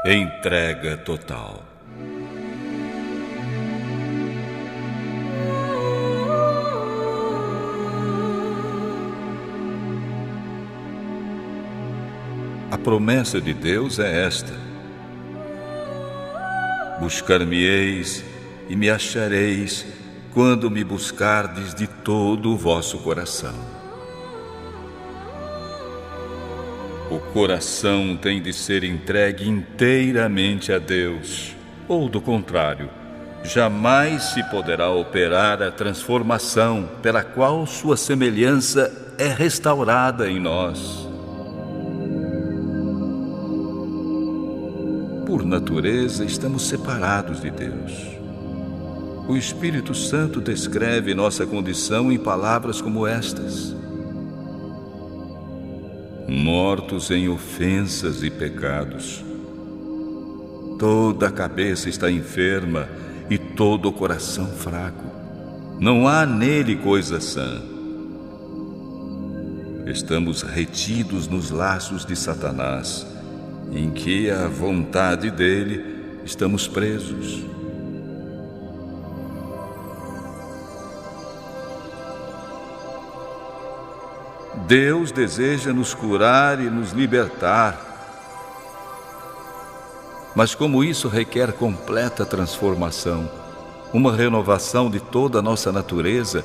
Entrega total. A promessa de Deus é esta: buscar-me-eis e me achareis quando me buscardes de todo o vosso coração. O coração tem de ser entregue inteiramente a Deus, ou do contrário, jamais se poderá operar a transformação pela qual sua semelhança é restaurada em nós. Por natureza, estamos separados de Deus. O Espírito Santo descreve nossa condição em palavras como estas: mortos em ofensas e pecados. Toda a cabeça está enferma e todo o coração fraco. Não há nele coisa sã. Estamos retidos nos laços de Satanás, em que a vontade dele estamos presos. Deus deseja nos curar e nos libertar, mas como isso requer completa transformação, uma renovação de toda a nossa natureza,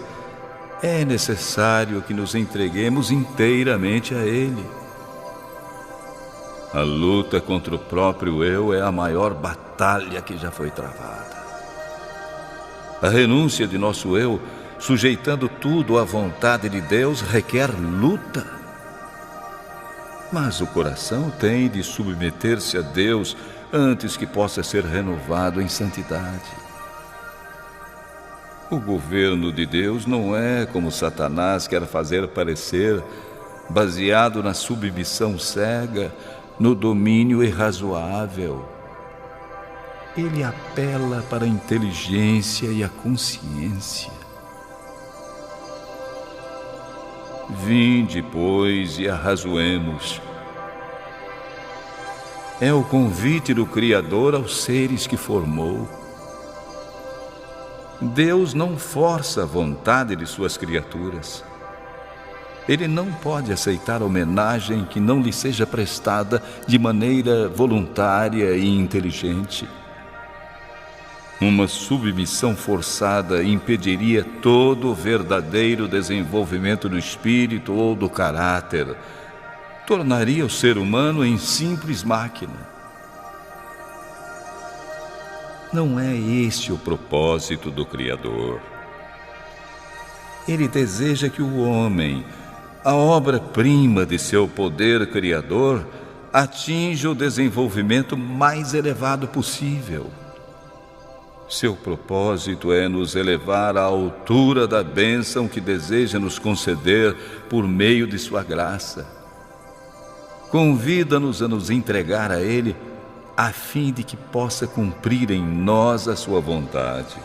é necessário que nos entreguemos inteiramente a Ele. A luta contra o próprio eu é a maior batalha que já foi travada. A renúncia de nosso eu, sujeitando tudo à vontade de Deus, requer luta. Mas o coração tem de submeter-se a Deus antes que possa ser renovado em santidade. O governo de Deus não é como Satanás quer fazer parecer, baseado na submissão cega, no domínio irrazoável. Ele apela para a inteligência e a consciência. Vinde, pois, e arrazoemos. É o convite do Criador aos seres que formou. Deus não força a vontade de suas criaturas. Ele não pode aceitar homenagem que não lhe seja prestada de maneira voluntária e inteligente. Uma submissão forçada impediria todo o verdadeiro desenvolvimento do espírito ou do caráter. Tornaria o ser humano em simples máquina. Não é este o propósito do Criador. Ele deseja que o homem, a obra-prima de seu poder criador, atinja o desenvolvimento mais elevado possível. Seu propósito é nos elevar à altura da bênção que deseja nos conceder por meio de sua graça. Convida-nos a nos entregar a Ele, a fim de que possa cumprir em nós a sua vontade.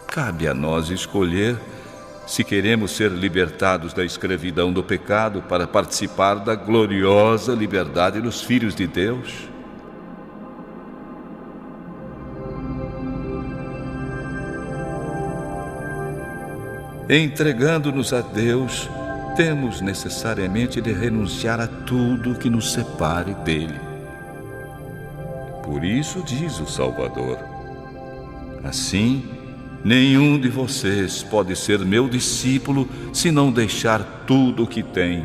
Cabe a nós escolher se queremos ser libertados da escravidão do pecado para participar da gloriosa liberdade dos filhos de Deus. Entregando-nos a Deus, temos necessariamente de renunciar a tudo que nos separe dele. Por isso diz o Salvador: assim, nenhum de vocês pode ser meu discípulo se não deixar tudo o que tem.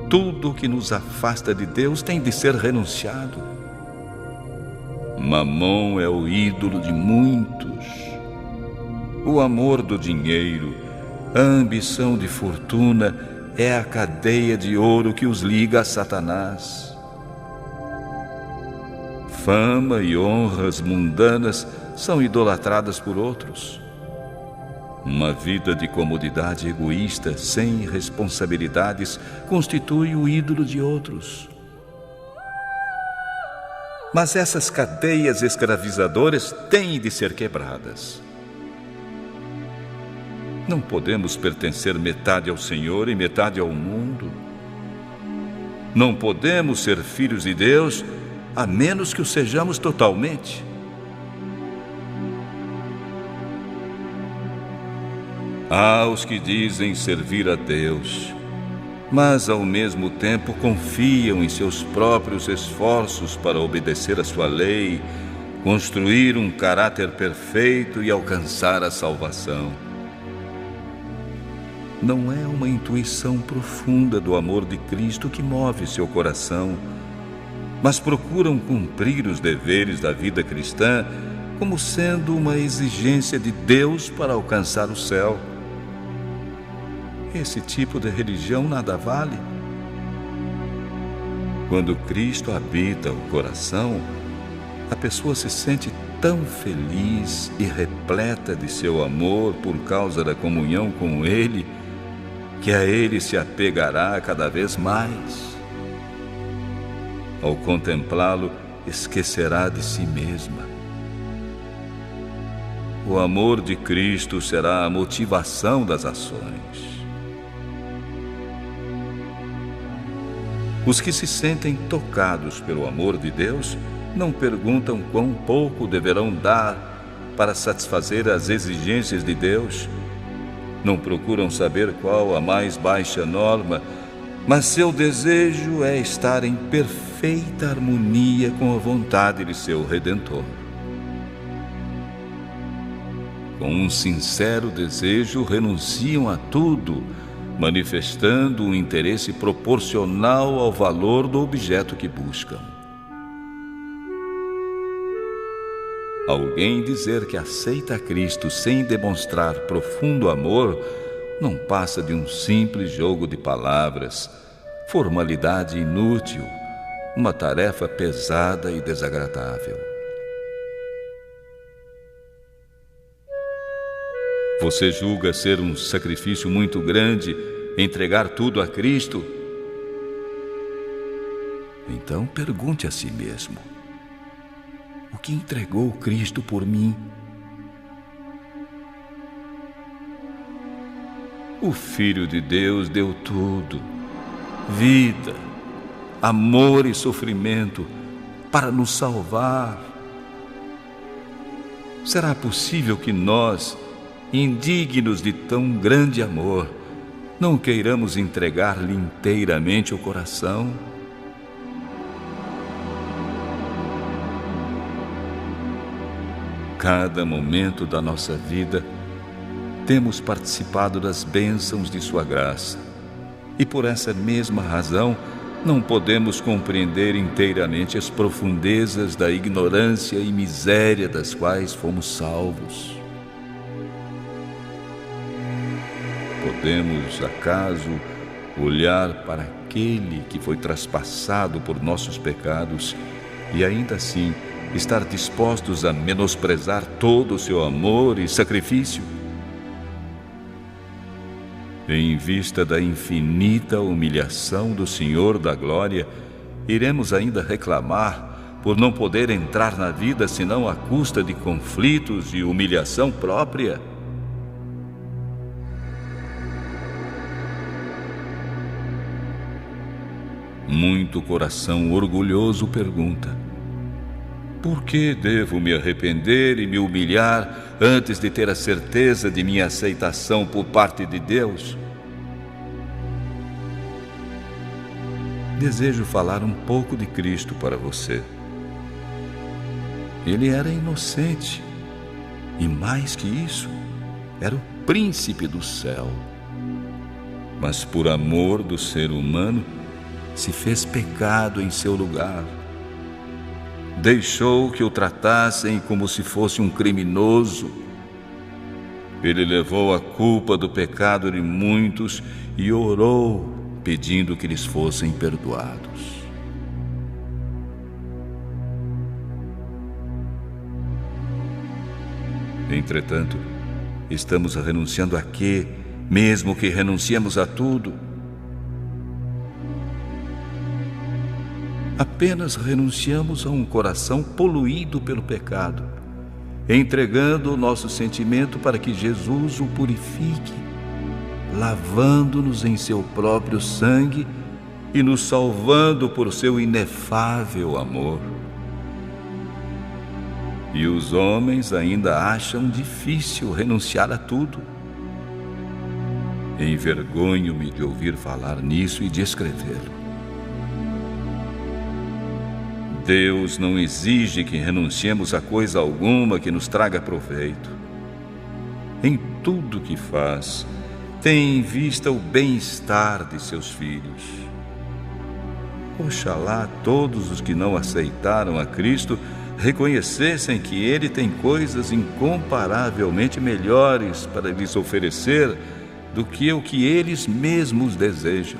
Tudo que nos afasta de Deus tem de ser renunciado. Mamon é o ídolo de muitos. O amor do dinheiro, a ambição de fortuna é a cadeia de ouro que os liga a Satanás. Fama e honras mundanas são idolatradas por outros. Uma vida de comodidade egoísta, sem responsabilidades, constitui o ídolo de outros. Mas essas cadeias escravizadoras têm de ser quebradas. Não podemos pertencer metade ao Senhor e metade ao mundo. Não podemos ser filhos de Deus a menos que o sejamos totalmente. Há os que dizem servir a Deus, mas ao mesmo tempo confiam em seus próprios esforços para obedecer a sua lei, construir um caráter perfeito e alcançar a salvação. Não é uma intuição profunda do amor de Cristo que move seu coração, mas procuram cumprir os deveres da vida cristã como sendo uma exigência de Deus para alcançar o céu. Esse tipo de religião nada vale. Quando Cristo habita o coração, a pessoa se sente tão feliz e repleta de seu amor por causa da comunhão com Ele, que a Ele se apegará cada vez mais. Ao contemplá-lo, esquecerá de si mesma. O amor de Cristo será a motivação das ações. Os que se sentem tocados pelo amor de Deus não perguntam quão pouco deverão dar para satisfazer as exigências de Deus. Não procuram saber qual a mais baixa norma, mas seu desejo é estar em perfeita harmonia com a vontade de seu Redentor. Com um sincero desejo, renunciam a tudo, manifestando um interesse proporcional ao valor do objeto que buscam. Alguém dizer que aceita a Cristo sem demonstrar profundo amor não passa de um simples jogo de palavras, formalidade inútil, uma tarefa pesada e desagradável. Você julga ser um sacrifício muito grande entregar tudo a Cristo? Então pergunte a si mesmo: o que entregou Cristo por mim? O Filho de Deus deu tudo, vida, amor e sofrimento, para nos salvar. Será possível que nós, indignos de tão grande amor, não queiramos entregar-lhe inteiramente o coração? Cada momento da nossa vida temos participado das bênçãos de sua graça, e por essa mesma razão não podemos compreender inteiramente as profundezas da ignorância e miséria das quais fomos salvos. Podemos, acaso, olhar para aquele que foi traspassado por nossos pecados e ainda assim estar dispostos a menosprezar todo o seu amor e sacrifício? Em vista da infinita humilhação do Senhor da Glória, iremos ainda reclamar por não poder entrar na vida senão à custa de conflitos e humilhação própria? Muito coração orgulhoso pergunta: por que devo me arrepender e me humilhar antes de ter a certeza de minha aceitação por parte de Deus? Desejo falar um pouco de Cristo para você. Ele era inocente e, mais que isso, era o príncipe do céu. Mas por amor do ser humano, se fez pecado em seu lugar. Deixou que o tratassem como se fosse um criminoso. Ele levou a culpa do pecado de muitos e orou, pedindo que lhes fossem perdoados. Entretanto, estamos renunciando a quê, mesmo que renunciemos a tudo? Apenas renunciamos a um coração poluído pelo pecado entregando o nosso sentimento para que Jesus o purifique, lavando-nos em seu próprio sangue e nos salvando por seu inefável amor. E os homens ainda acham difícil renunciar a tudo. Envergonho-me de ouvir falar nisso e de escrevê-lo. Deus não exige que renunciemos a coisa alguma que nos traga proveito. Em tudo que faz, tem em vista o bem-estar de seus filhos. Oxalá todos os que não aceitaram a Cristo reconhecessem que Ele tem coisas incomparavelmente melhores para lhes oferecer do que o que eles mesmos desejam.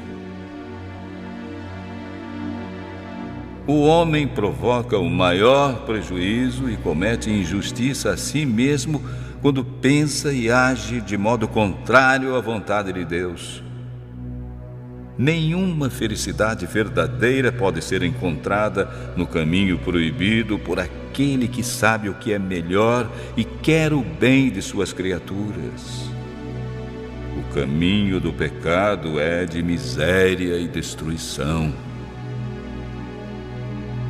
O homem provoca o maior prejuízo e comete injustiça a si mesmo quando pensa e age de modo contrário à vontade de Deus. Nenhuma felicidade verdadeira pode ser encontrada no caminho proibido por aquele que sabe o que é melhor e quer o bem de suas criaturas. O caminho do pecado é de miséria e destruição.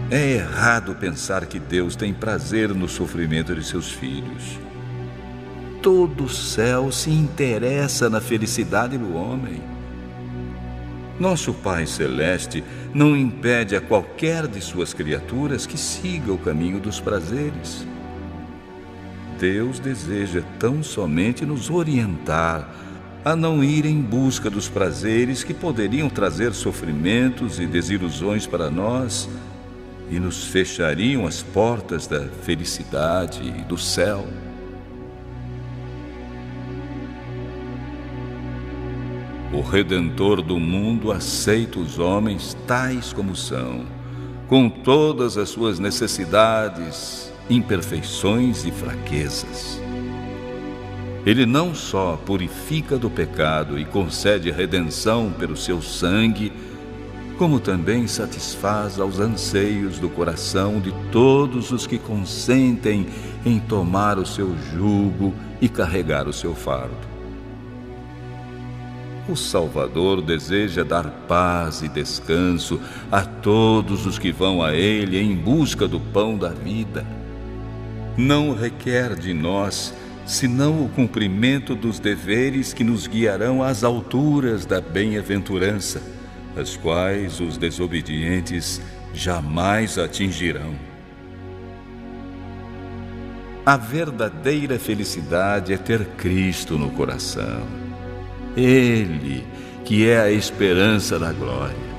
É errado pensar que Deus tem prazer no sofrimento de seus filhos. Todo o céu se interessa na felicidade do homem. Nosso Pai Celeste não impede a qualquer de suas criaturas que siga o caminho dos prazeres. Deus deseja tão somente nos orientar a não ir em busca dos prazeres que poderiam trazer sofrimentos e desilusões para nós e nos fechariam as portas da felicidade e do céu. O Redentor do mundo aceita os homens tais como são, com todas as suas necessidades, imperfeições e fraquezas. Ele não só purifica do pecado e concede redenção pelo seu sangue, como também satisfaz aos anseios do coração de todos os que consentem em tomar o seu jugo e carregar o seu fardo. O Salvador deseja dar paz e descanso a todos os que vão a Ele em busca do pão da vida. Não requer de nós senão o cumprimento dos deveres que nos guiarão às alturas da bem-aventurança, as quais os desobedientes jamais atingirão. A verdadeira felicidade é ter Cristo no coração. Ele, que é a esperança da glória.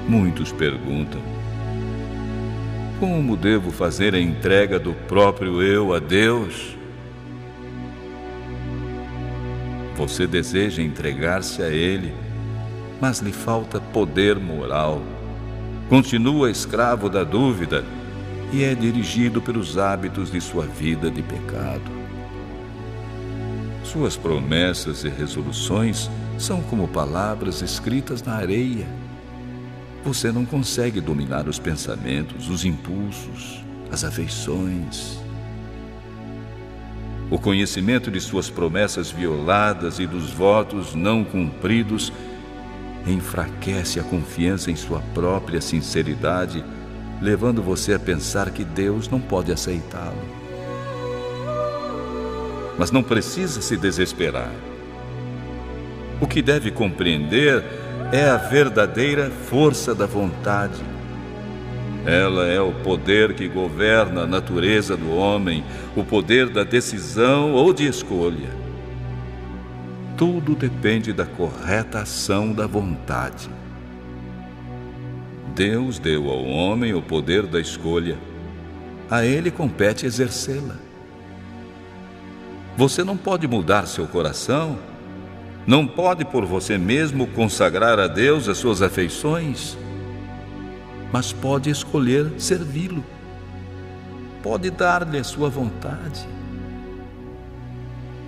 Muitos perguntam: como devo fazer a entrega do próprio eu a Deus? Você deseja entregar-se a Ele, mas lhe falta poder moral. Continua escravo da dúvida e é dirigido pelos hábitos de sua vida de pecado. Suas promessas e resoluções são como palavras escritas na areia. Você não consegue dominar os pensamentos, os impulsos, as afeições. O conhecimento de suas promessas violadas e dos votos não cumpridos enfraquece a confiança em sua própria sinceridade, levando você a pensar que Deus não pode aceitá-lo. Mas não precisa se desesperar. O que deve compreender é a verdadeira força da vontade. Ela é o poder que governa a natureza do homem, o poder da decisão ou de escolha. Tudo depende da correta ação da vontade. Deus deu ao homem o poder da escolha. A ele compete exercê-la. Você não pode mudar seu coração, não pode por você mesmo consagrar a Deus as suas afeições, mas pode escolher servi-lo, pode dar-lhe a sua vontade.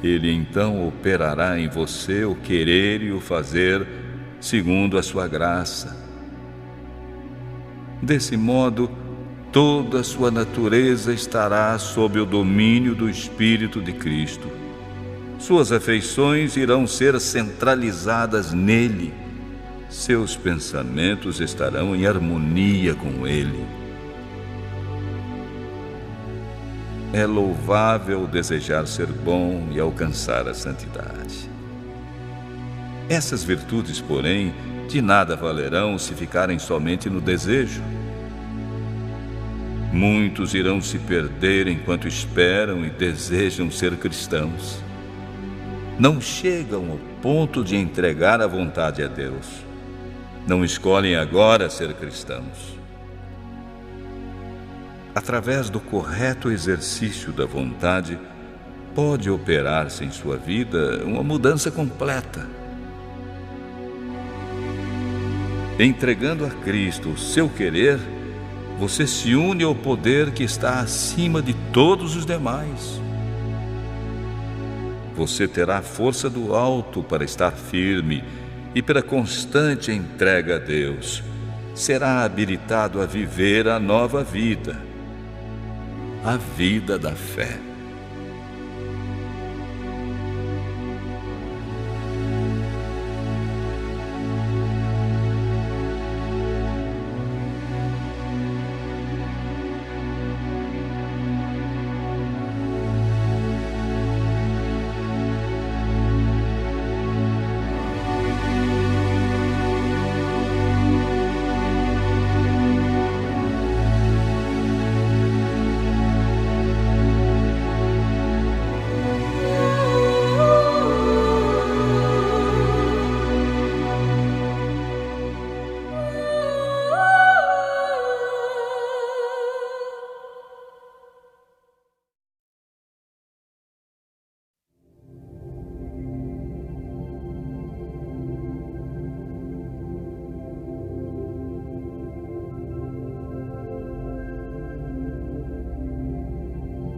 Ele então operará em você o querer e o fazer segundo a sua graça. Desse modo, toda a sua natureza estará sob o domínio do Espírito de Cristo. Suas afeições irão ser centralizadas nele. Seus pensamentos estarão em harmonia com ele. É louvável desejar ser bom e alcançar a santidade. Essas virtudes, porém, de nada valerão se ficarem somente no desejo. Muitos irão se perder enquanto esperam e desejam ser cristãos. Não chegam ao ponto de entregar a vontade a Deus. Não escolhem agora ser cristãos. Através do correto exercício da vontade, pode operar-se em sua vida uma mudança completa. Entregando a Cristo o seu querer, você se une ao poder que está acima de todos os demais. Você terá a força do alto para estar firme e, pela constante entrega a Deus, será habilitado a viver a nova vida, a vida da fé.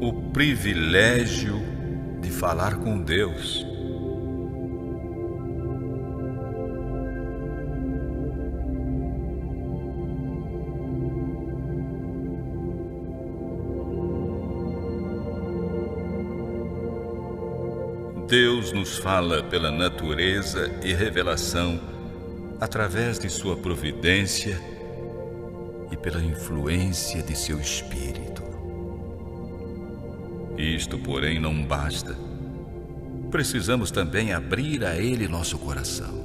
O privilégio de falar com Deus. Deus nos fala pela natureza e revelação, através de sua providência e pela influência de seu Espírito. Isto, porém, não basta. Precisamos também abrir a Ele nosso coração.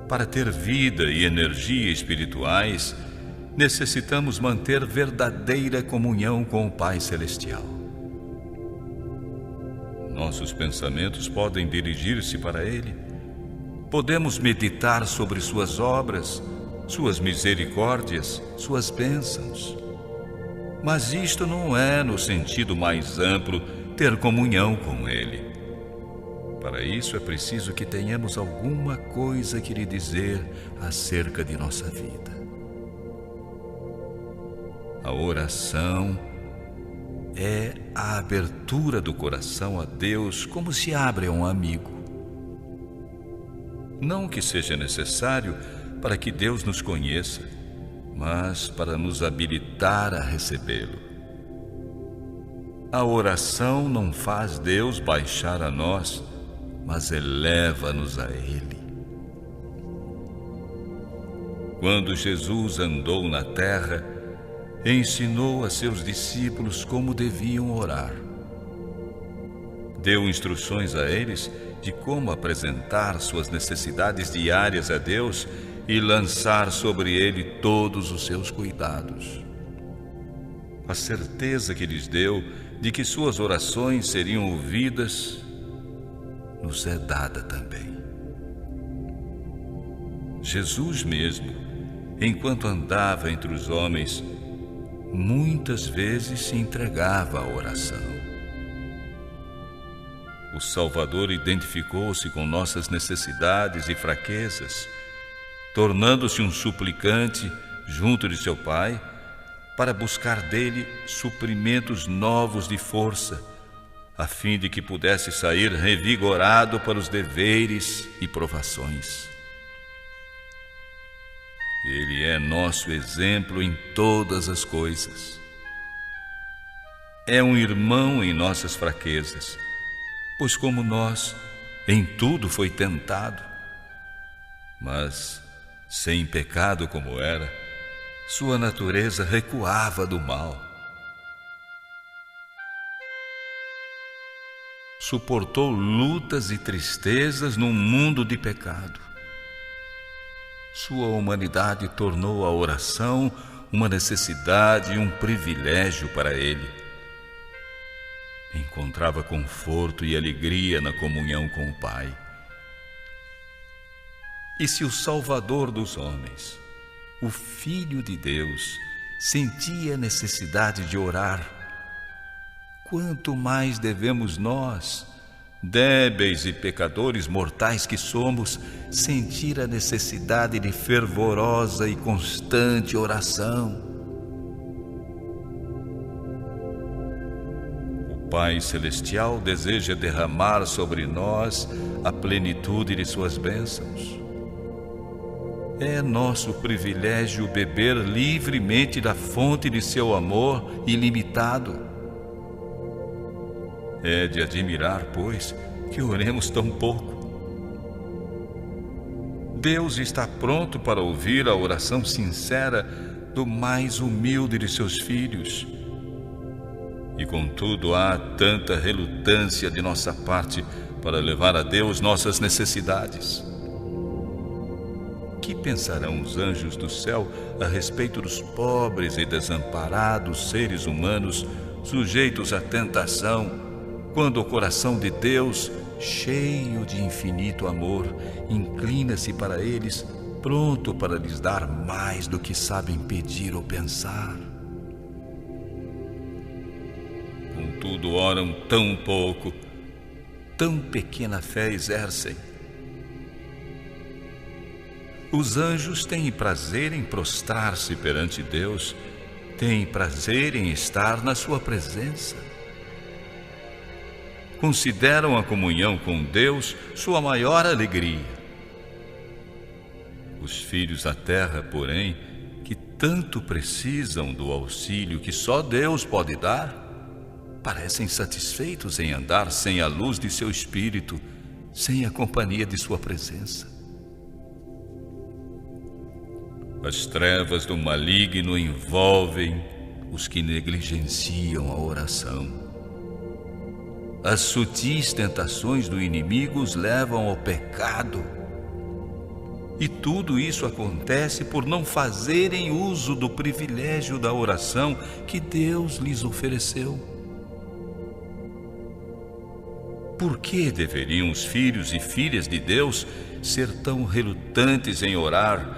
Para ter vida e energia espirituais, necessitamos manter verdadeira comunhão com o Pai Celestial. Nossos pensamentos podem dirigir-se para Ele. Podemos meditar sobre suas obras, suas misericórdias, suas bênçãos. Mas isto não é, no sentido mais amplo, ter comunhão com Ele. Para isso é preciso que tenhamos alguma coisa que lhe dizer acerca de nossa vida. A oração é a abertura do coração a Deus, como se abre a um amigo. Não que seja necessário para que Deus nos conheça, mas para nos habilitar a recebê-lo. A oração não faz Deus baixar a nós, mas eleva-nos a Ele. Quando Jesus andou na terra, ensinou a seus discípulos como deviam orar. Deu instruções a eles de como apresentar suas necessidades diárias a Deus e lançar sobre Ele todos os seus cuidados. A certeza que lhes deu de que suas orações seriam ouvidas nos é dada também. Jesus mesmo, enquanto andava entre os homens, muitas vezes se entregava à oração. O Salvador identificou-se com nossas necessidades e fraquezas, tornando-se um suplicante junto de seu Pai, para buscar dele suprimentos novos de força, a fim de que pudesse sair revigorado para os deveres e provações. Ele é nosso exemplo em todas as coisas. É um irmão em nossas fraquezas, pois como nós, em tudo foi tentado, mas sem pecado como era, sua natureza recuava do mal. Suportou lutas e tristezas num mundo de pecado. Sua humanidade tornou a oração uma necessidade e um privilégio para ele. Encontrava conforto e alegria na comunhão com o Pai. E se o Salvador dos homens, o Filho de Deus, sentia a necessidade de orar, quanto mais devemos nós, débeis e pecadores mortais que somos, sentir a necessidade de fervorosa e constante oração. O Pai Celestial deseja derramar sobre nós a plenitude de suas bênçãos. É nosso privilégio beber livremente da fonte de seu amor ilimitado. É de admirar, pois, que oremos tão pouco. Deus está pronto para ouvir a oração sincera do mais humilde de seus filhos. E contudo há tanta relutância de nossa parte para levar a Deus nossas necessidades. Que pensarão os anjos do céu a respeito dos pobres e desamparados seres humanos sujeitos à tentação, quando o coração de Deus, cheio de infinito amor, inclina-se para eles, pronto para lhes dar mais do que sabem pedir ou pensar? Contudo, oram tão pouco, tão pequena fé exercem. Os anjos têm prazer em prostrar-se perante Deus, têm prazer em estar na sua presença. Consideram a comunhão com Deus sua maior alegria. Os filhos da terra, porém, que tanto precisam do auxílio que só Deus pode dar, parecem satisfeitos em andar sem a luz de seu espírito, sem a companhia de sua presença. As trevas do maligno envolvem os que negligenciam a oração. As sutis tentações do inimigo os levam ao pecado. E tudo isso acontece por não fazerem uso do privilégio da oração que Deus lhes ofereceu. Por que deveriam os filhos e filhas de Deus ser tão relutantes em orar,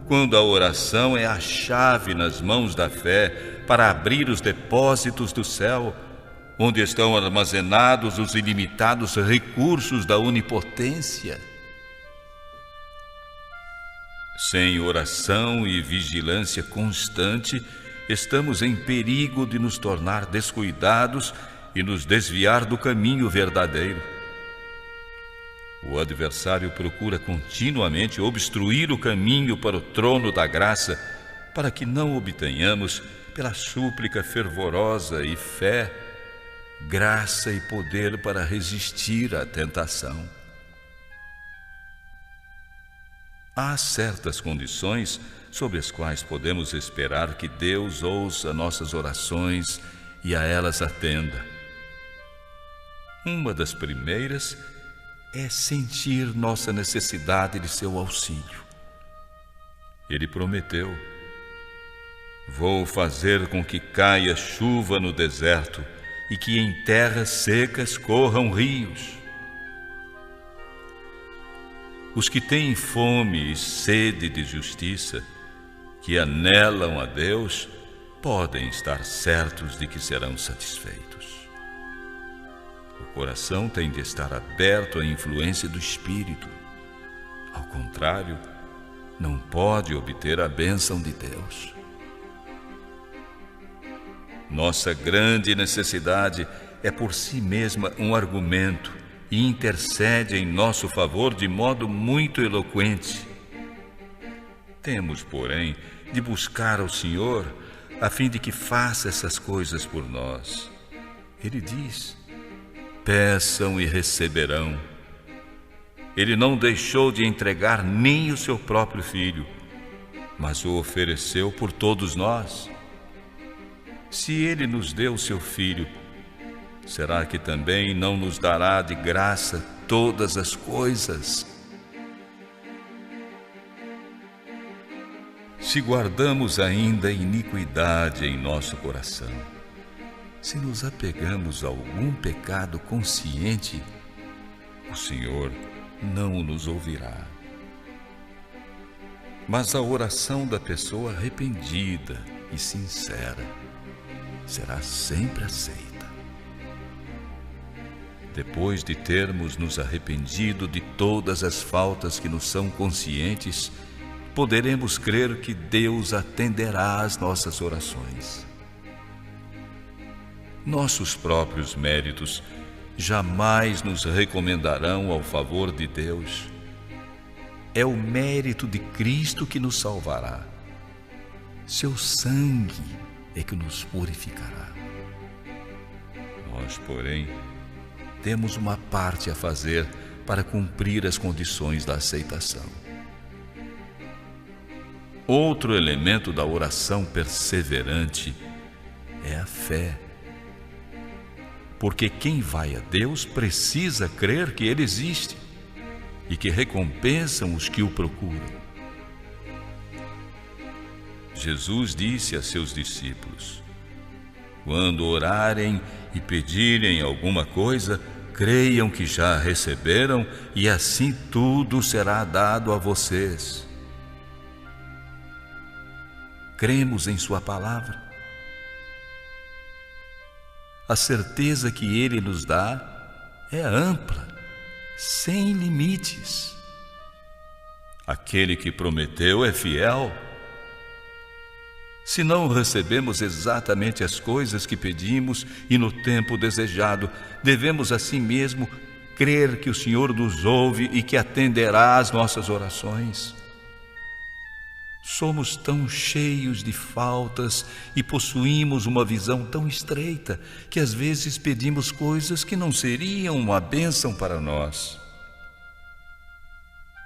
quando a oração é a chave nas mãos da fé para abrir os depósitos do céu, onde estão armazenados os ilimitados recursos da onipotência? Sem oração e vigilância constante, estamos em perigo de nos tornar descuidados e nos desviar do caminho verdadeiro. O adversário procura continuamente obstruir o caminho para o trono da graça, para que não obtenhamos, pela súplica fervorosa e fé, graça e poder para resistir à tentação. Há certas condições sobre as quais podemos esperar que Deus ouça nossas orações e a elas atenda. Uma das primeiras é sentir nossa necessidade de seu auxílio. Ele prometeu: vou fazer com que caia chuva no deserto e que em terras secas corram rios. Os que têm fome e sede de justiça, que anelam a Deus, podem estar certos de que serão satisfeitos. O coração tem de estar aberto à influência do Espírito. Ao contrário, não pode obter a bênção de Deus. Nossa grande necessidade é por si mesma um argumento e intercede em nosso favor de modo muito eloquente. Temos, porém, de buscar ao Senhor a fim de que faça essas coisas por nós. Ele diz: peçam e receberão. Ele não deixou de entregar nem o seu próprio filho, mas o ofereceu por todos nós. Se ele nos deu o seu filho, será que também não nos dará de graça todas as coisas? Se guardamos ainda a iniquidade em nosso coração, se nos apegamos a algum pecado consciente, o Senhor não nos ouvirá. Mas a oração da pessoa arrependida e sincera será sempre aceita. Depois de termos nos arrependido de todas as faltas que nos são conscientes, poderemos crer que Deus atenderá às nossas orações. Nossos próprios méritos jamais nos recomendarão ao favor de Deus. É o mérito de Cristo que nos salvará. Seu sangue é que nos purificará. Nós, porém, temos uma parte a fazer para cumprir as condições da aceitação. Outro elemento da oração perseverante é a fé. Porque quem vai a Deus precisa crer que Ele existe e que recompensam os que o procuram. Jesus disse a seus discípulos: quando orarem e pedirem alguma coisa, creiam que já receberam e assim tudo será dado a vocês. Cremos em sua palavra. A certeza que Ele nos dá é ampla, sem limites. Aquele que prometeu é fiel. Se não recebemos exatamente as coisas que pedimos e no tempo desejado, devemos assim mesmo crer que o Senhor nos ouve e que atenderá às nossas orações. Somos tão cheios de faltas e possuímos uma visão tão estreita que às vezes pedimos coisas que não seriam uma bênção para nós.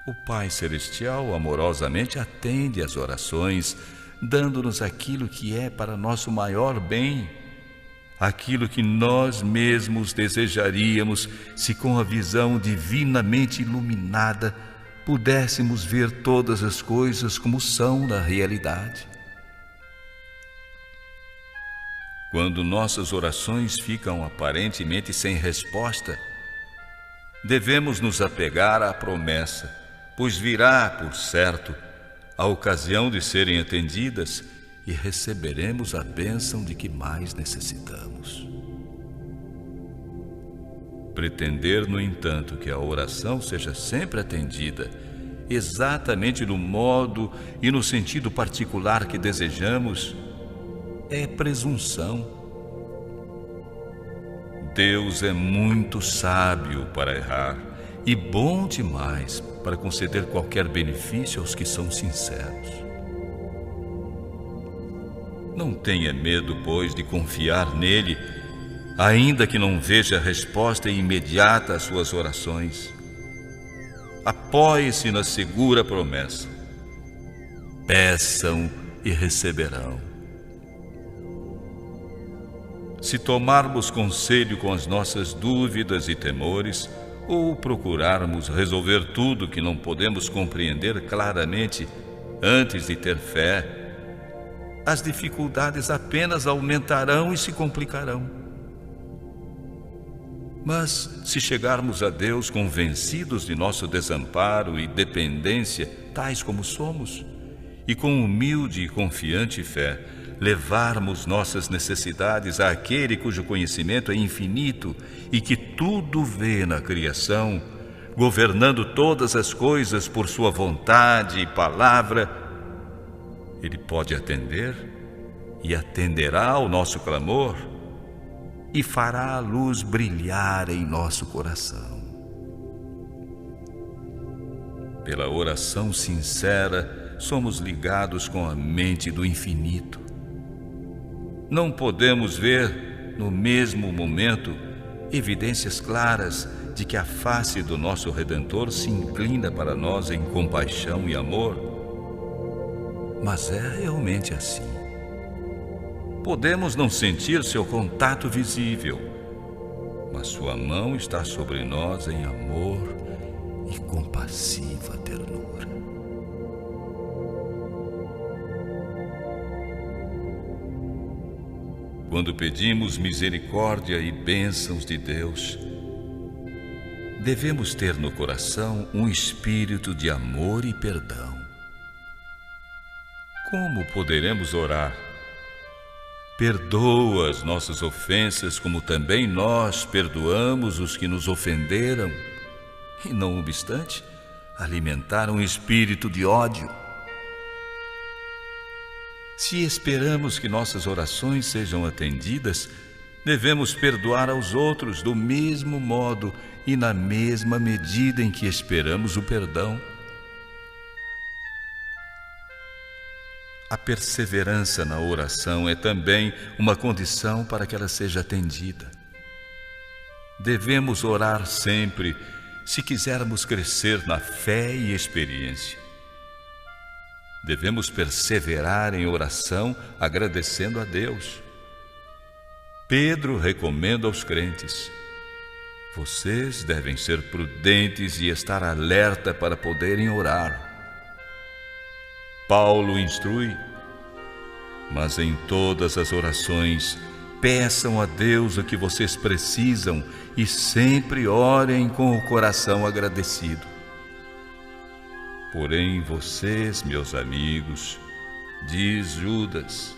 O Pai Celestial amorosamente atende às orações, dando-nos aquilo que é para nosso maior bem, aquilo que nós mesmos desejaríamos se com a visão divinamente iluminada pudéssemos ver todas as coisas como são na realidade. Quando nossas orações ficam aparentemente sem resposta, devemos nos apegar à promessa, pois virá, por certo, a ocasião de serem atendidas e receberemos a bênção de que mais necessitamos. Pretender, no entanto, que a oração seja sempre atendida, exatamente no modo e no sentido particular que desejamos, é presunção. Deus é muito sábio para errar e bom demais para conceder qualquer benefício aos que são sinceros. Não tenha medo, pois, de confiar nele, ainda que não veja resposta imediata às suas orações. Apoie-se na segura promessa: peçam e receberão. Se tomarmos conselho com as nossas dúvidas e temores, ou procurarmos resolver tudo que não podemos compreender claramente antes de ter fé, as dificuldades apenas aumentarão e se complicarão. Mas se chegarmos a Deus convencidos de nosso desamparo e dependência, tais como somos, e com humilde e confiante fé, levarmos nossas necessidades àquele cujo conhecimento é infinito e que tudo vê na criação, governando todas as coisas por sua vontade e palavra, Ele pode atender e atenderá ao nosso clamor e fará a luz brilhar em nosso coração. Pela oração sincera, somos ligados com a mente do infinito. Não podemos ver, no mesmo momento, evidências claras de que a face do nosso Redentor se inclina para nós em compaixão e amor, mas é realmente assim. Podemos não sentir seu contato visível, mas sua mão está sobre nós em amor e compassiva ternura. Quando pedimos misericórdia e bênçãos de Deus, devemos ter no coração um espírito de amor e perdão. Como poderemos orar? Perdoa as nossas ofensas, como também nós perdoamos os que nos ofenderam, e não obstante, alimentar um espírito de ódio. Se esperamos que nossas orações sejam atendidas, devemos perdoar aos outros do mesmo modo e na mesma medida em que esperamos o perdão. A perseverança na oração é também uma condição para que ela seja atendida. Devemos orar sempre se quisermos crescer na fé e experiência. Devemos perseverar em oração agradecendo a Deus. Pedro recomenda aos crentes: vocês devem ser prudentes e estar alerta para poderem orar. Paulo instrui: mas em todas as orações, peçam a Deus o que vocês precisam e sempre orem com o coração agradecido. Porém, vocês, meus amigos, diz Judas,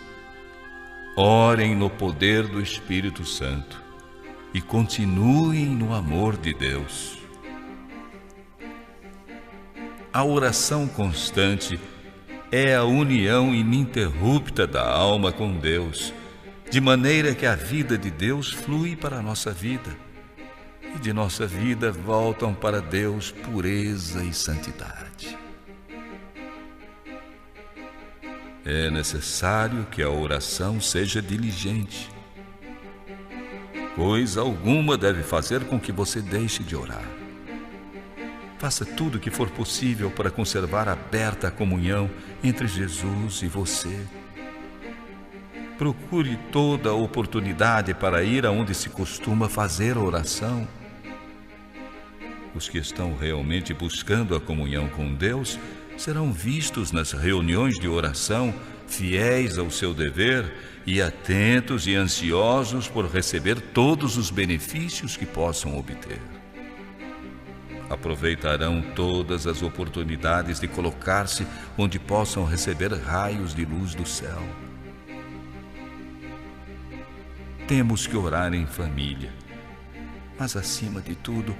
orem no poder do Espírito Santo e continuem no amor de Deus. A oração constante é a união ininterrupta da alma com Deus, de maneira que a vida de Deus flui para a nossa vida, e de nossa vida voltam para Deus pureza e santidade. É necessário que a oração seja diligente. Coisa alguma deve fazer com que você deixe de orar. Faça tudo o que for possível para conservar aberta a comunhão entre Jesus e você. Procure toda a oportunidade para ir aonde se costuma fazer oração. Os que estão realmente buscando a comunhão com Deus serão vistos nas reuniões de oração, fiéis ao seu dever e atentos e ansiosos por receber todos os benefícios que possam obter. Aproveitarão todas as oportunidades de colocar-se onde possam receber raios de luz do céu. Temos que orar em família, mas acima de tudo,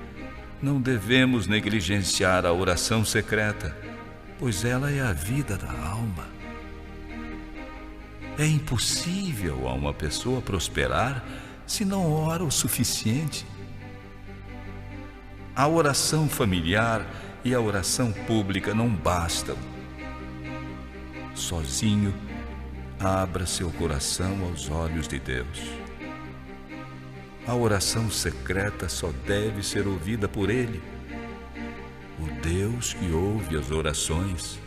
não devemos negligenciar a oração secreta, pois ela é a vida da alma. É impossível a uma pessoa prosperar se não ora o suficiente. A oração familiar e a oração pública não bastam. Sozinho, abra seu coração aos olhos de Deus. A oração secreta só deve ser ouvida por Ele, o Deus que ouve as orações.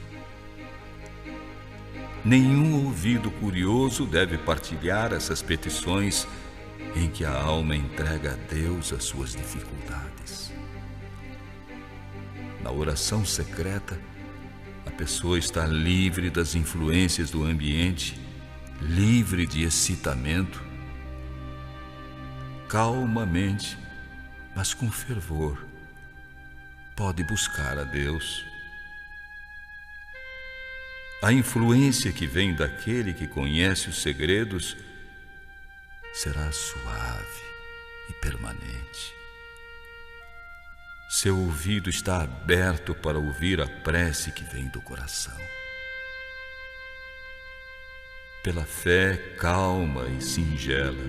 Nenhum ouvido curioso deve partilhar essas petições em que a alma entrega a Deus as suas dificuldades. Na oração secreta, a pessoa está livre das influências do ambiente, livre de excitamento. Calmamente, mas com fervor, pode buscar a Deus. A influência que vem daquele que conhece os segredos será suave e permanente. Seu ouvido está aberto para ouvir a prece que vem do coração. Pela fé calma e singela,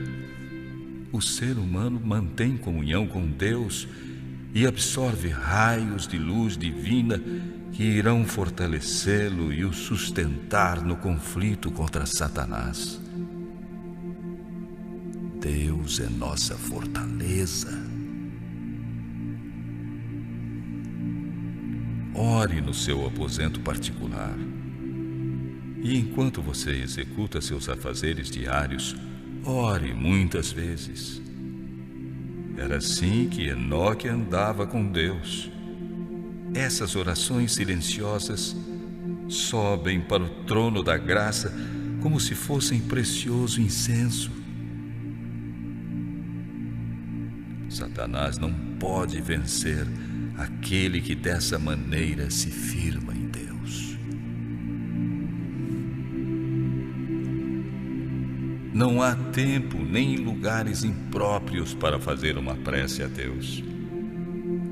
o ser humano mantém comunhão com Deus e absorve raios de luz divina que irão fortalecê-lo e o sustentar no conflito contra Satanás. Deus é nossa fortaleza. Ore no seu aposento particular. E enquanto você executa seus afazeres diários, ore muitas vezes. Era assim que Enoque andava com Deus. Essas orações silenciosas sobem para o trono da graça como se fossem precioso incenso. Satanás não pode vencer aquele que dessa maneira se firma em Deus. Não há tempo nem lugares impróprios para fazer uma prece a Deus.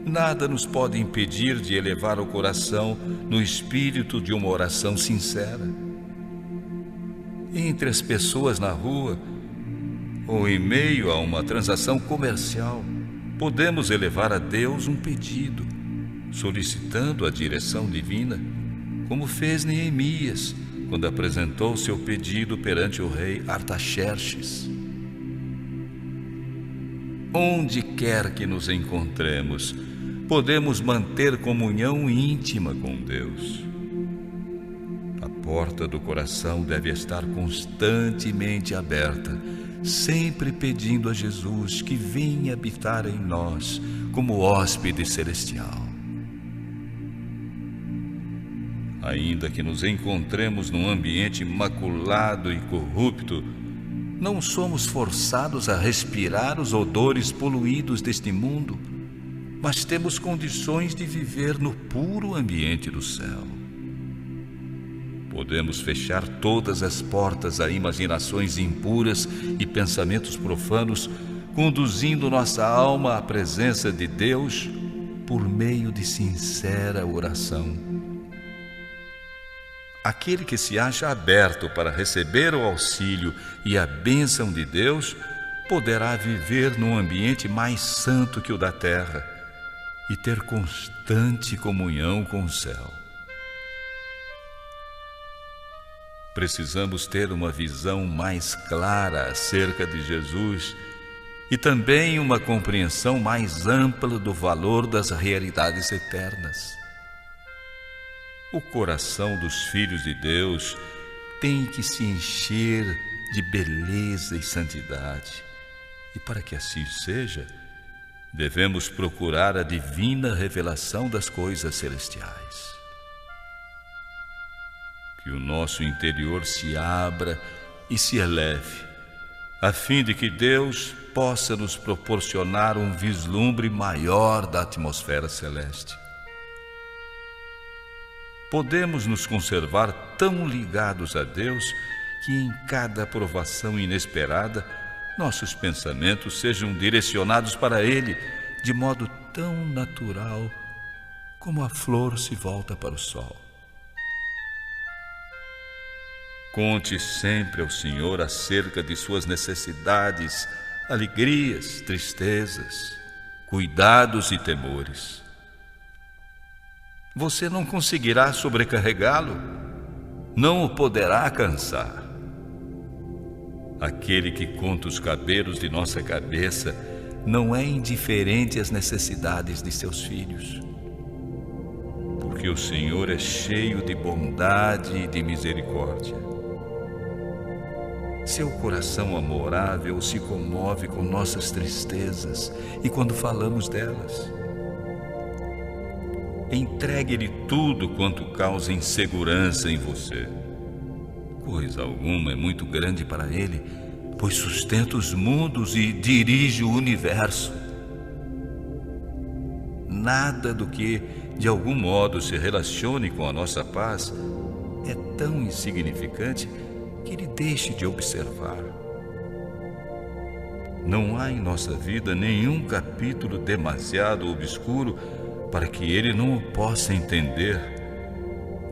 Nada nos pode impedir de elevar o coração no espírito de uma oração sincera. Entre as pessoas na rua ou em meio a uma transação comercial, podemos elevar a Deus um pedido, solicitando a direção divina, como fez Neemias quando apresentou seu pedido perante o rei Artaxerxes. Onde quer que nos encontremos, podemos manter comunhão íntima com Deus. A porta do coração deve estar constantemente aberta, sempre pedindo a Jesus que venha habitar em nós como hóspede celestial. Ainda que nos encontremos num ambiente maculado e corrupto, não somos forçados a respirar os odores poluídos deste mundo, mas temos condições de viver no puro ambiente do céu. Podemos fechar todas as portas a imaginações impuras e pensamentos profanos, conduzindo nossa alma à presença de Deus por meio de sincera oração. Aquele que se acha aberto para receber o auxílio e a bênção de Deus poderá viver num ambiente mais santo que o da terra e ter constante comunhão com o céu. Precisamos ter uma visão mais clara acerca de Jesus e também uma compreensão mais ampla do valor das realidades eternas. O coração dos filhos de Deus tem que se encher de beleza e santidade. E para que assim seja, devemos procurar a divina revelação das coisas celestiais. Que o nosso interior se abra e se eleve, a fim de que Deus possa nos proporcionar um vislumbre maior da atmosfera celeste. Podemos nos conservar tão ligados a Deus que em cada provação inesperada nossos pensamentos sejam direcionados para Ele de modo tão natural como a flor se volta para o sol. Conte sempre ao Senhor acerca de suas necessidades, alegrias, tristezas, cuidados e temores. Você não conseguirá sobrecarregá-lo, não o poderá cansar. Aquele que conta os cabelos de nossa cabeça não é indiferente às necessidades de seus filhos, porque o Senhor é cheio de bondade e de misericórdia. Seu coração amorável se comove com nossas tristezas e quando falamos delas. Entregue-lhe tudo quanto causa insegurança em você. Coisa alguma é muito grande para ele, pois sustenta os mundos e dirige o universo. Nada do que, de algum modo, se relacione com a nossa paz é tão insignificante que ele deixe de observar. Não há em nossa vida nenhum capítulo demasiado obscuro para que ele não o possa entender,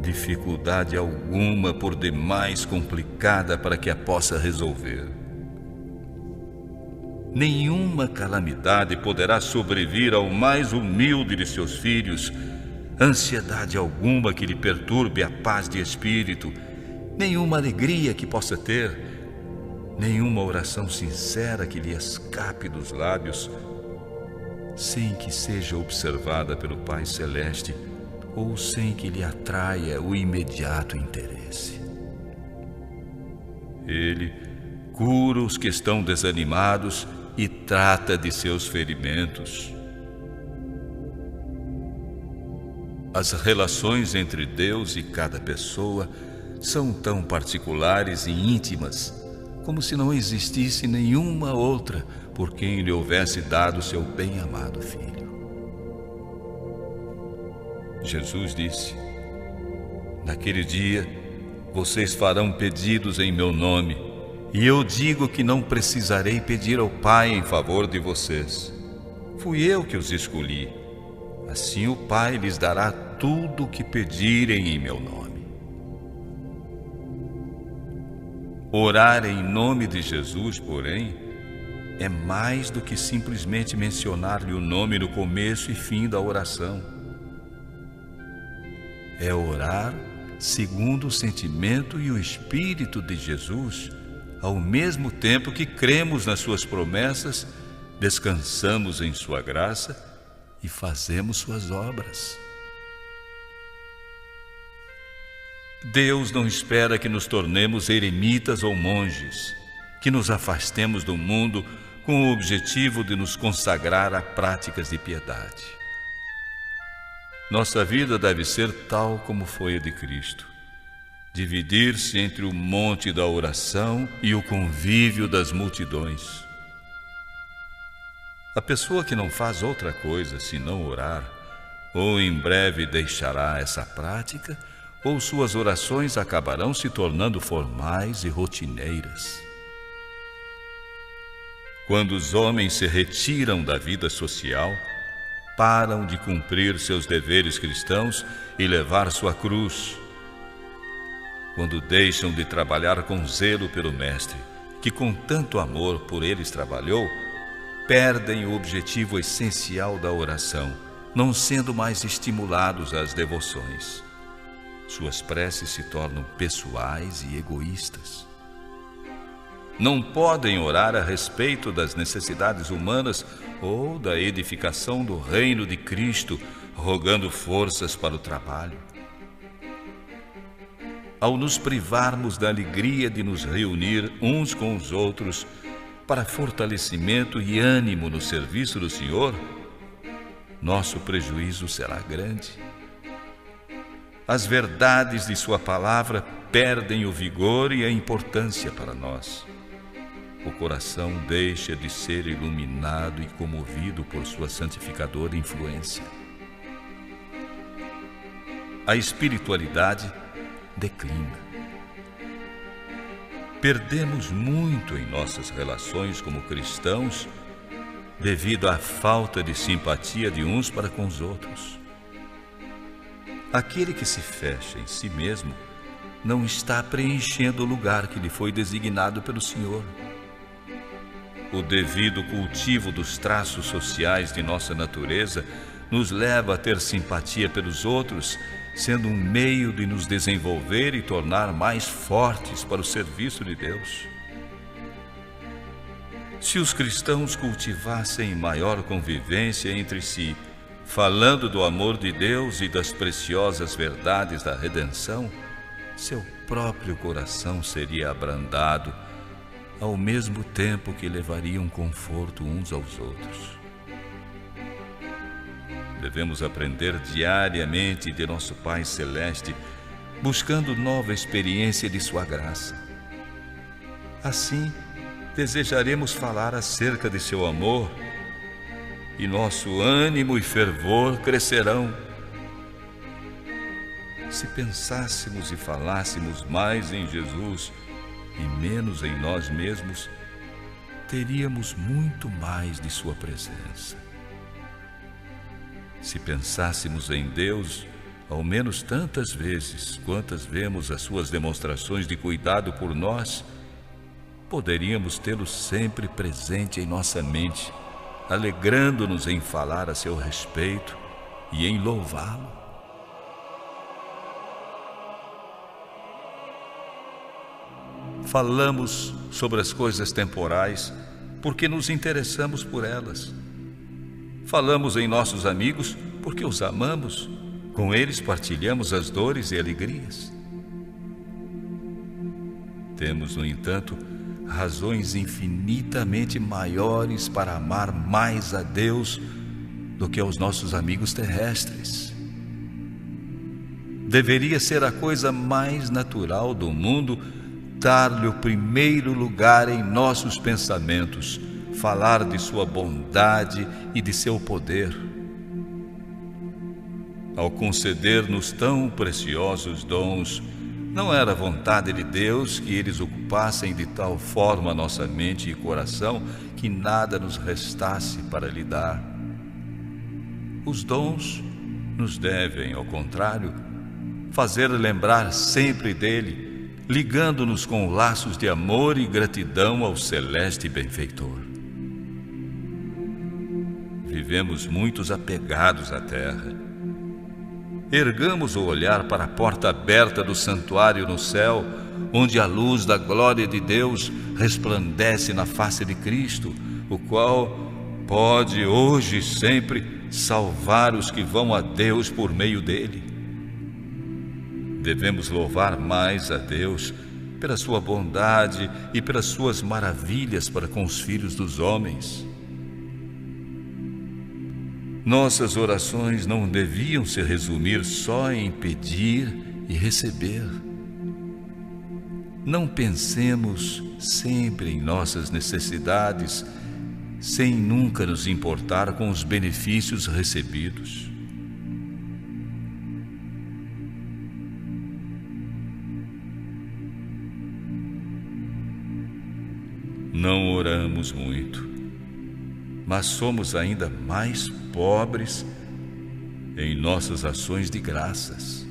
dificuldade alguma por demais complicada para que a possa resolver. Nenhuma calamidade poderá sobrevir ao mais humilde de seus filhos, ansiedade alguma que lhe perturbe a paz de espírito, nenhuma alegria que possa ter, nenhuma oração sincera que lhe escape dos lábios, sem que seja observada pelo Pai Celeste ou sem que lhe atraia o imediato interesse. Ele cura os que estão desanimados e trata de seus ferimentos. As relações entre Deus e cada pessoa são tão particulares e íntimas, como se não existisse nenhuma outra por quem lhe houvesse dado seu bem-amado Filho. Jesus disse: naquele dia, vocês farão pedidos em meu nome, e eu digo que não precisarei pedir ao Pai em favor de vocês. Fui eu que os escolhi. Assim o Pai lhes dará tudo o que pedirem em meu nome. Orar em nome de Jesus, porém, é mais do que simplesmente mencionar-lhe o nome no começo e fim da oração. É orar segundo o sentimento e o espírito de Jesus, ao mesmo tempo que cremos nas suas promessas, descansamos em sua graça e fazemos suas obras. Deus não espera que nos tornemos eremitas ou monges, que nos afastemos do mundo com o objetivo de nos consagrar a práticas de piedade. Nossa vida deve ser tal como foi a de Cristo, dividir-se entre o monte da oração e o convívio das multidões. A pessoa que não faz outra coisa senão orar, ou em breve deixará essa prática, ou suas orações acabarão se tornando formais e rotineiras. Quando os homens se retiram da vida social, param de cumprir seus deveres cristãos e levar sua cruz. Quando deixam de trabalhar com zelo pelo Mestre, que com tanto amor por eles trabalhou, perdem o objetivo essencial da oração, não sendo mais estimulados às devoções. Suas preces se tornam pessoais e egoístas. Não podem orar a respeito das necessidades humanas ou da edificação do reino de Cristo, rogando forças para o trabalho. Ao nos privarmos da alegria de nos reunir uns com os outros para fortalecimento e ânimo no serviço do Senhor, nosso prejuízo será grande. As verdades de sua palavra perdem o vigor e a importância para nós. O coração deixa de ser iluminado e comovido por sua santificadora influência. A espiritualidade declina. Perdemos muito em nossas relações como cristãos devido à falta de simpatia de uns para com os outros. Aquele que se fecha em si mesmo não está preenchendo o lugar que lhe foi designado pelo Senhor. O devido cultivo dos traços sociais de nossa natureza nos leva a ter simpatia pelos outros, sendo um meio de nos desenvolver e tornar mais fortes para o serviço de Deus. Se os cristãos cultivassem maior convivência entre si, falando do amor de Deus e das preciosas verdades da redenção, seu próprio coração seria abrandado, ao mesmo tempo que levariam conforto uns aos outros. Devemos aprender diariamente de nosso Pai Celeste, buscando nova experiência de sua graça. Assim, desejaremos falar acerca de seu amor, e nosso ânimo e fervor crescerão. Se pensássemos e falássemos mais em Jesus e menos em nós mesmos, teríamos muito mais de sua presença. Se pensássemos em Deus, ao menos tantas vezes quantas vemos as suas demonstrações de cuidado por nós, poderíamos tê-lo sempre presente em nossa mente, alegrando-nos em falar a seu respeito e em louvá-lo. Falamos sobre as coisas temporais porque nos interessamos por elas. Falamos em nossos amigos porque os amamos. Com eles partilhamos as dores e alegrias. Temos, no entanto, razões infinitamente maiores para amar mais a Deus do que aos nossos amigos terrestres. Deveria ser a coisa mais natural do mundo dar-lhe o primeiro lugar em nossos pensamentos, falar de sua bondade e de seu poder. Ao conceder-nos tão preciosos dons, não era vontade de Deus que eles ocupassem de tal forma nossa mente e coração que nada nos restasse para lhe dar. Os dons nos devem, ao contrário, fazer lembrar sempre dele, ligando-nos com laços de amor e gratidão ao celeste benfeitor. Vivemos muitos apegados à terra. Ergamos o olhar para a porta aberta do santuário no céu, onde a luz da glória de Deus resplandece na face de Cristo, o qual pode hoje e sempre salvar os que vão a Deus por meio dele. Devemos louvar mais a Deus pela sua bondade e pelas suas maravilhas para com os filhos dos homens. Nossas orações não deviam se resumir só em pedir e receber. Não pensemos sempre em nossas necessidades, sem nunca nos importar com os benefícios recebidos. Não oramos muito, mas somos ainda mais pobres em nossas ações de graças.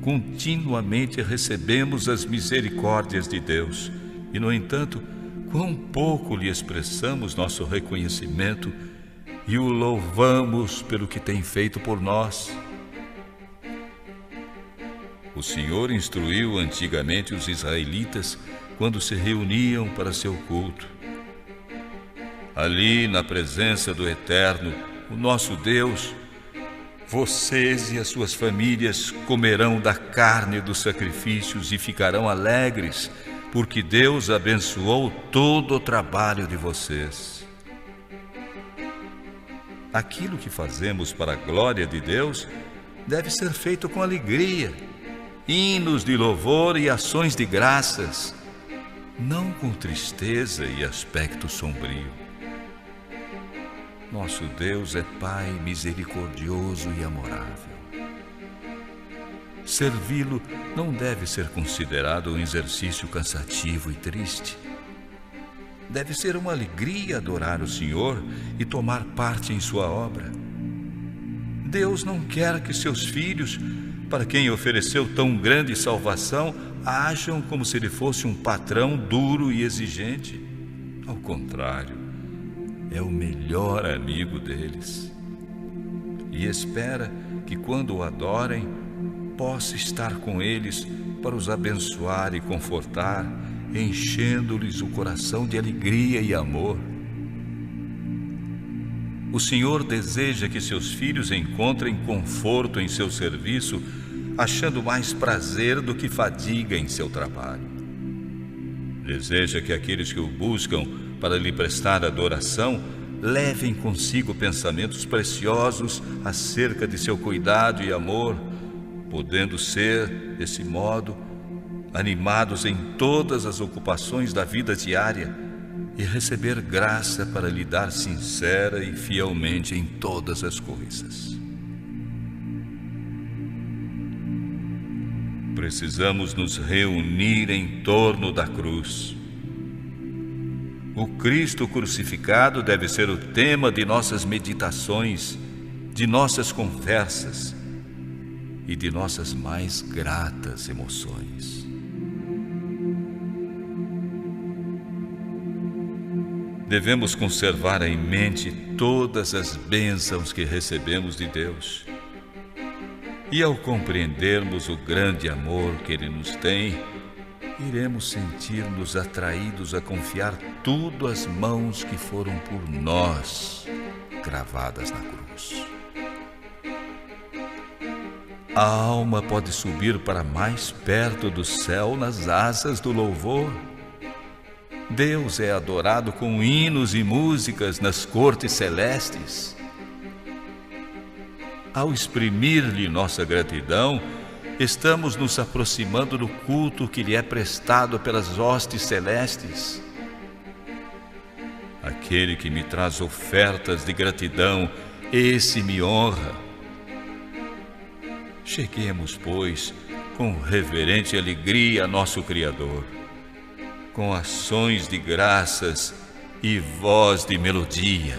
Continuamente recebemos as misericórdias de Deus e, no entanto, quão pouco lhe expressamos nosso reconhecimento e o louvamos pelo que tem feito por nós. O Senhor instruiu antigamente os israelitas quando se reuniam para seu culto. Ali, na presença do Eterno, o nosso Deus, vocês e as suas famílias comerão da carne dos sacrifícios e ficarão alegres, porque Deus abençoou todo o trabalho de vocês. Aquilo que fazemos para a glória de Deus deve ser feito com alegria, hinos de louvor e ações de graças, não com tristeza e aspecto sombrio. Nosso Deus é Pai misericordioso e amorável. Servi-lo não deve ser considerado um exercício cansativo e triste. Deve ser uma alegria adorar o Senhor e tomar parte em sua obra. Deus não quer que seus filhos, para quem ofereceu tão grande salvação, acham como se ele fosse um patrão duro e exigente. Ao contrário, é o melhor amigo deles e espera que, quando o adorem, possa estar com eles para os abençoar e confortar, enchendo-lhes o coração de alegria e amor. O Senhor deseja que seus filhos encontrem conforto em seu serviço, achando mais prazer do que fadiga em seu trabalho. Deseja que aqueles que o buscam para lhe prestar adoração levem consigo pensamentos preciosos acerca de seu cuidado e amor, podendo ser, desse modo, animados em todas as ocupações da vida diária e receber graça para lidar sincera e fielmente em todas as coisas. Precisamos nos reunir em torno da cruz. O Cristo crucificado deve ser o tema de nossas meditações, de nossas conversas e de nossas mais gratas emoções. devemos conservar em mente todas as bênçãos que recebemos de Deus. E ao compreendermos o grande amor que Ele nos tem, iremos sentir-nos atraídos a confiar tudo às mãos que foram por nós cravadas na cruz. A alma pode subir para mais perto do céu nas asas do louvor. Deus é adorado com hinos e músicas nas cortes celestes. Ao exprimir-lhe nossa gratidão, estamos nos aproximando do culto que lhe é prestado pelas hostes celestes. Aquele que me traz ofertas de gratidão, esse me honra. Cheguemos, pois, com reverente alegria a nosso Criador, com ações de graças e voz de melodia.